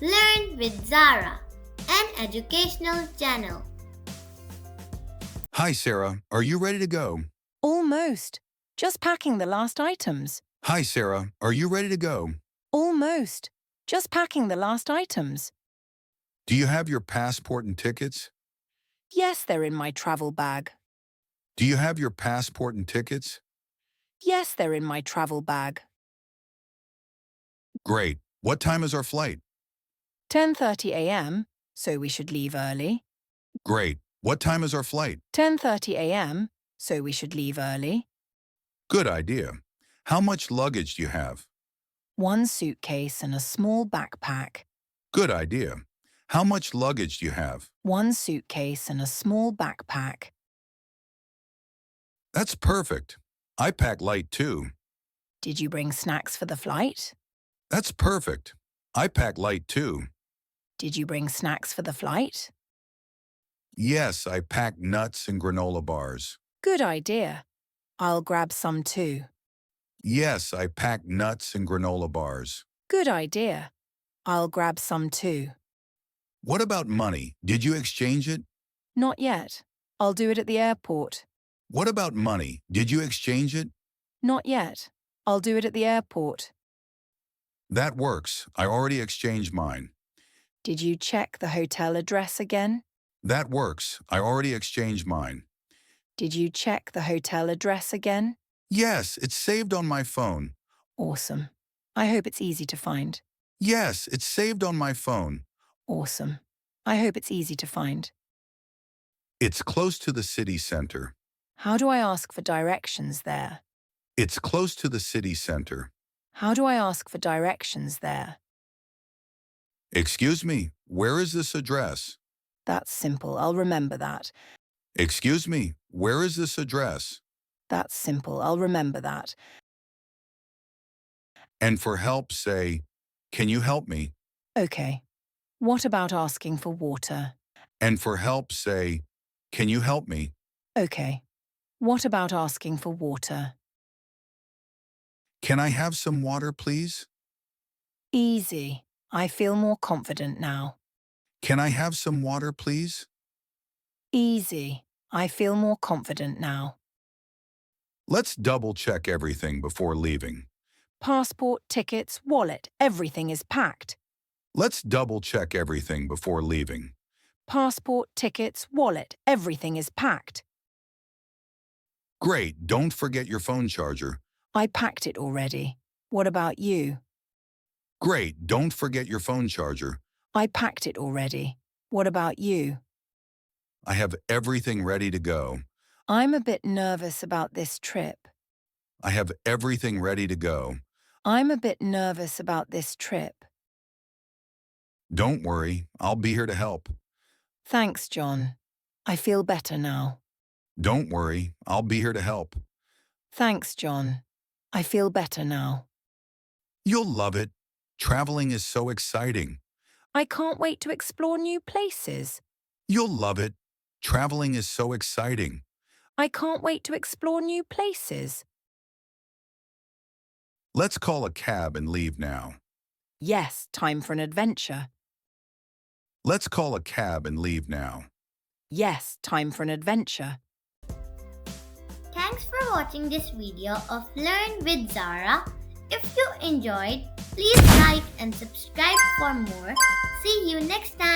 Learn with Zara, an educational channel. Hi, Sarah. Are you ready to go? Almost. Just packing the last items. Hi, Sarah. Are you ready to go? Almost. Just packing the last items. Do you have your passport and tickets? Yes, they're in my travel bag. Do you have your passport and tickets? Yes, they're in my travel bag. Great. What time is our flight? 10:30 a.m., so we should leave early. Great. What time is our flight? 10:30 a.m., so we should leave early. Good idea. How much luggage do you have? One suitcase and a small backpack. Good idea. How much luggage do you have? One suitcase and a small backpack. That's perfect. I pack light too. Did you bring snacks for the flight? That's perfect. I pack light too. Did you bring snacks for the flight? Yes, I pack nuts and granola bars. Good idea. I'll grab some too. Yes, I pack nuts and granola bars. Good idea. I'll grab some too. What about money? Did you exchange it? Not yet. I'll do it at the airport. What about money? Did you exchange it? Not yet. I'll do it at the airport. That works. I already exchanged mine. Did you check the hotel address again? That works. I already exchanged mine. Did you check the hotel address again? Yes, it's saved on my phone. Awesome. I hope it's easy to find. Yes, it's saved on my phone. Awesome. I hope it's easy to find. It's close to the city center. How do I ask for directions there? It's close to the city center. How do I ask for directions there? Excuse me, where is this address? That's simple. I'll remember that. Excuse me, where is this address? That's simple. I'll remember that. And for help, say, can you help me? Okay. What about asking for water? And for help, say, can you help me? Okay. What about asking for water? Can I have some water, please? Easy. I feel more confident now. Can I have some water, please? Easy. I feel more confident now. Let's double-check everything before leaving. Passport, tickets, wallet, everything is packed. Let's double-check everything before leaving. Passport, tickets, wallet, everything is packed. Great, don't forget your phone charger. I packed it already. What about you? Great, don't forget your phone charger. I packed it already. What about you? I have everything ready to go. I'm a bit nervous about this trip. I have everything ready to go. I'm a bit nervous about this trip. Don't worry, I'll be here to help. Thanks, John. I feel better now. Don't worry, I'll be here to help. Thanks, John. I feel better now. You'll love it. Traveling is so exciting. I can't wait to explore new places. You'll love it. Traveling is so exciting. I can't wait to explore new places. Let's call a cab and leave now. Yes, time for an adventure. Let's call a cab and leave now. Yes, time for an adventure. Thanks for watching this video of Learn with Zara. If you enjoyed, please like and subscribe for more. See you next time.